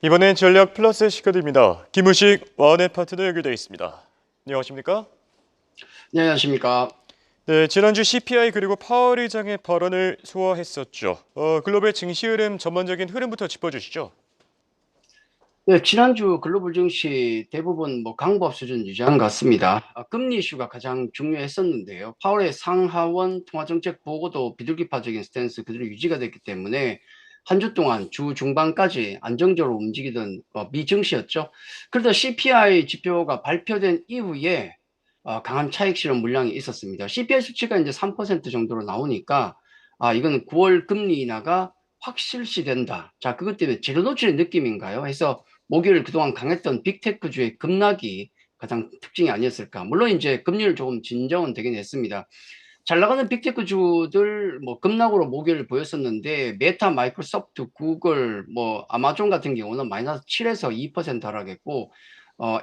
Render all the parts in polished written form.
이번엔 전략 플러스 시간입니다. 김우식 와은의 파트너 연결되어 있습니다. 안녕하십니까? 네, 안녕하십니까. 네, 지난주 CPI 그리고 파월 의장의 발언을 소화했었죠. 글로벌 증시 흐름 전반적인 흐름부터 짚어주시죠. 네, 지난주 글로벌 증시 대부분 강보합 수준 유지한 것 같습니다. 금리 이슈가 가장 중요했었는데요. 파월의 상하원 통화정책 보고도 비둘기파적인 스탠스 그대로 유지가 됐기 때문에 한 주 동안 주 중반까지 안정적으로 움직이던 미증시였죠. 그러다 CPI 지표가 발표된 이후에 강한 차익 실현 물량이 있었습니다. CPI 수치가 이제 3% 정도로 나오니까 이건 9월 금리 인하가 확실시 된다. 자, 그것 때문에 재료 노출의 느낌인가요? 해서 목요일 그동안 강했던 빅테크주의 급락이 가장 특징이 아니었을까. 물론 이제 금리를 조금 진정은 되긴 했습니다. 잘 나가는 빅테크주들 급락으로 목요일 보였었는데 메타, 마이크로소프트, 구글, 아마존 같은 경우는 마이너스 7에서 2% 하락했고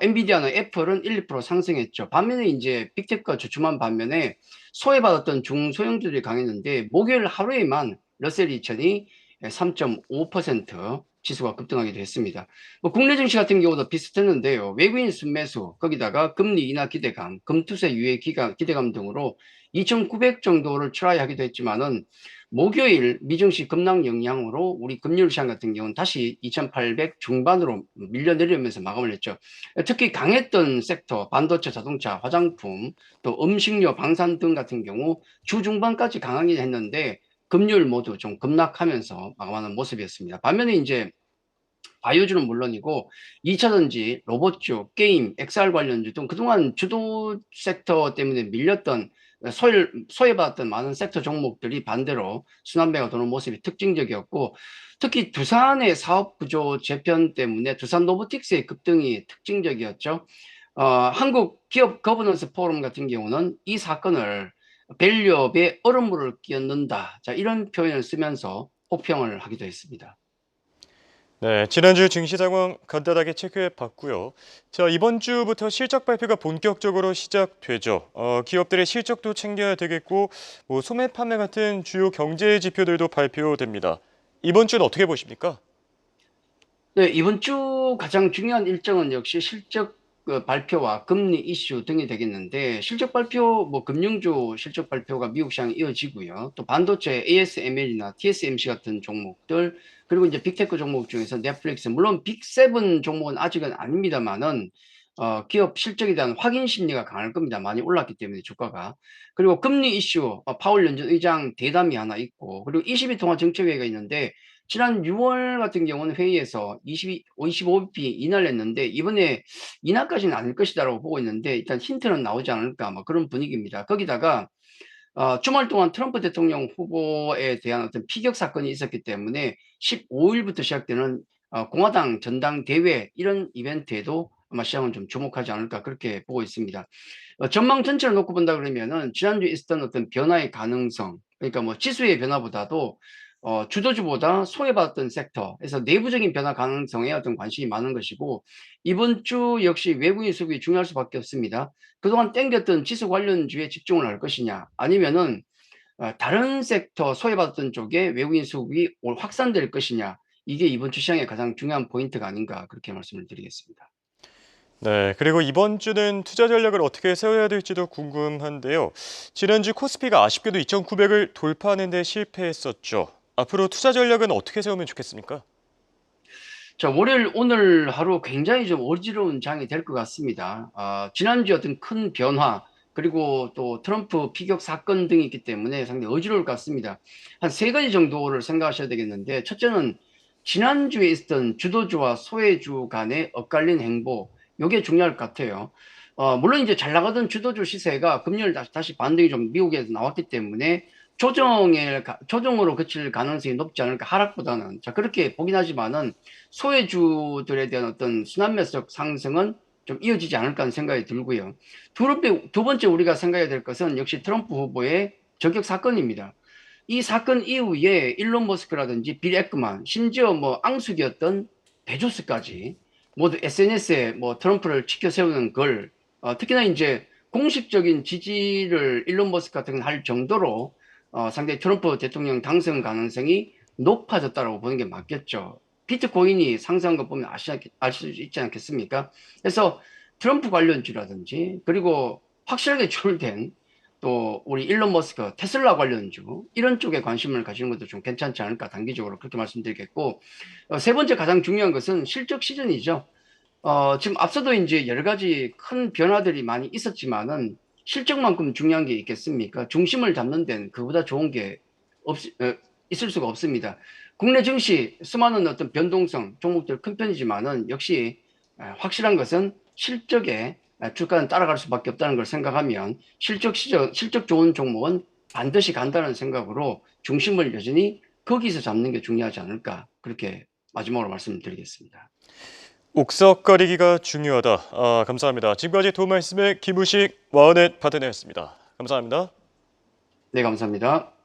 엔비디아나 애플은 1, 2% 상승했죠. 반면에 이제 빅테크가 주춤한 반면에 소외받았던 중소형주들이 강했는데 목요일 하루에만 러셀 2000이 3.5% 지수가 급등하기도 했습니다. 국내 증시 같은 경우도 비슷했는데요. 외국인 순매수, 거기다가 금리 인하 기대감, 금투세 유예 기대감 등으로 2,900 정도를 트라이하기도 했지만은 목요일 미증시 급락 영향으로 우리 금융 시장 같은 경우는 다시 2,800 중반으로 밀려 내리면서 마감을 했죠. 특히 강했던 섹터, 반도체, 자동차, 화장품, 또 음식료, 방산 등 같은 경우 주 중반까지 강하게 했는데 금요일 모두 좀 급락하면서 마감하는 모습이었습니다. 반면에 이제 바이오주는 물론이고 2차전지, 로봇주, 게임, XR 관련주 등 그동안 주도 섹터 때문에 밀렸던 소외받았던 많은 섹터 종목들이 반대로 순환매가 도는 모습이 특징적이었고 특히 두산의 사업 구조 재편 때문에 두산 로보틱스의 급등이 특징적이었죠. 한국 기업 거버넌스 포럼 같은 경우는 이 사건을 밸류업에 얼음물을 끼얹는다. 자, 이런 표현을 쓰면서 호평을 하기도 했습니다. 네, 지난주 증시 상황 간단하게 체크해 봤고요. 자, 이번 주부터 실적 발표가 본격적으로 시작되죠. 기업들의 실적도 챙겨야 되겠고, 소매 판매 같은 주요 경제 지표들도 발표됩니다. 이번 주는 어떻게 보십니까? 네, 이번 주 가장 중요한 일정은 역시 실적 발표와 금리 이슈 등이 되겠는데 실적 발표, 금융주 실적 발표가 미국 시장에 이어지고요. 또 반도체 ASML이나 TSMC 같은 종목들 그리고 이제 빅테크 종목 중에서 넷플릭스 물론 빅세븐 종목은 아직은 아닙니다만은 기업 실적에 대한 확인 심리가 강할 겁니다. 많이 올랐기 때문에 주가가. 그리고 금리 이슈 파월 연준 의장 대담이 하나 있고 그리고 22 통화 정책회의가 있는데 지난 6월 같은 경우는 회의에서 25bp 인하를 했는데 이번에 인하까지는 아닐 것이다라고 보고 있는데 일단 힌트는 나오지 않을까 그런 분위기입니다. 거기다가 주말 동안 트럼프 대통령 후보에 대한 어떤 피격 사건이 있었기 때문에 15일부터 시작되는 공화당 전당대회 이런 이벤트에도 아마 시장은 좀 주목하지 않을까 그렇게 보고 있습니다. 전망 전체를 놓고 본다 그러면은 지난주에 있었던 어떤 변화의 가능성 그러니까 지수의 변화보다도 주도주보다 소외받았던 섹터에서 내부적인 변화 가능성에 어떤 관심이 많은 것이고 이번 주 역시 외국인 수급이 중요할 수밖에 없습니다. 그동안 땡겼던 지수 관련주에 집중을 할 것이냐 아니면은 다른 섹터 소외받았던 쪽에 외국인 수급이 확산될 것이냐 이게 이번 주 시장의 가장 중요한 포인트가 아닌가 그렇게 말씀을 드리겠습니다. 네, 그리고 이번 주는 투자 전략을 어떻게 세워야 될지도 궁금한데요. 지난주 코스피가 아쉽게도 2,900을 돌파하는 데 실패했었죠. 앞으로 투자 전략은 어떻게 세우면 좋겠습니까? 자, 월요일 오늘 하루 굉장히 좀 어지러운 장이 될 것 같습니다. 지난주 어떤 큰 변화 그리고 또 트럼프 피격 사건 등이 있기 때문에 상당히 어지러울 것 같습니다. 한 세 가지 정도를 생각하셔야 되겠는데 첫째는 지난주에 있었던 주도주와 소외주 간의 엇갈린 행보 이게 중요할 것 같아요. 물론 이제 잘 나가던 주도주 시세가 금요일 다시 반등이 좀 미국에서 나왔기 때문에 조정으로 그칠 가능성이 높지 않을까 하락보다는 자 그렇게 보긴 하지만은 소외주들에 대한 어떤 순환매수적 상승은 좀 이어지지 않을까 하는 생각이 들고요. 두 번째 우리가 생각해야 될 것은 역시 트럼프 후보의 저격 사건입니다. 이 사건 이후에 일론 머스크라든지 빌 에크만 심지어 앙숙이었던 베조스까지 모두 SNS에 트럼프를 치켜 세우는 걸 특히나 이제 공식적인 지지를 일론 머스크 같은 건 할 정도로 상당히 트럼프 대통령 당선 가능성이 높아졌다고 보는 게 맞겠죠. 비트코인이 상승한 거 보면 알 수 있지 않겠습니까? 그래서 트럼프 관련주라든지 그리고 확실하게 조율된 또 우리 일론 머스크 테슬라 관련주 이런 쪽에 관심을 가지는 것도 좀 괜찮지 않을까 단기적으로 그렇게 말씀드리겠고 세 번째 가장 중요한 것은 실적 시즌이죠. 지금 앞서도 이제 여러 가지 큰 변화들이 많이 있었지만은 실적만큼 중요한 게 있겠습니까? 중심을 잡는 데는 그보다 좋은 게 있을 수가 없습니다. 국내 증시 수많은 어떤 변동성 종목들 큰 편이지만은 역시 확실한 것은 실적에 주가는 따라갈 수밖에 없다는 걸 생각하면 실적 좋은 종목은 반드시 간다는 생각으로 중심을 여전히 거기서 잡는 게 중요하지 않을까 그렇게 마지막으로 말씀드리겠습니다. 옥석거리기가 중요하다. 감사합니다. 지금까지 도움 말씀의 김우식 와우넷 파트너였습니다. 감사합니다. 네, 감사합니다.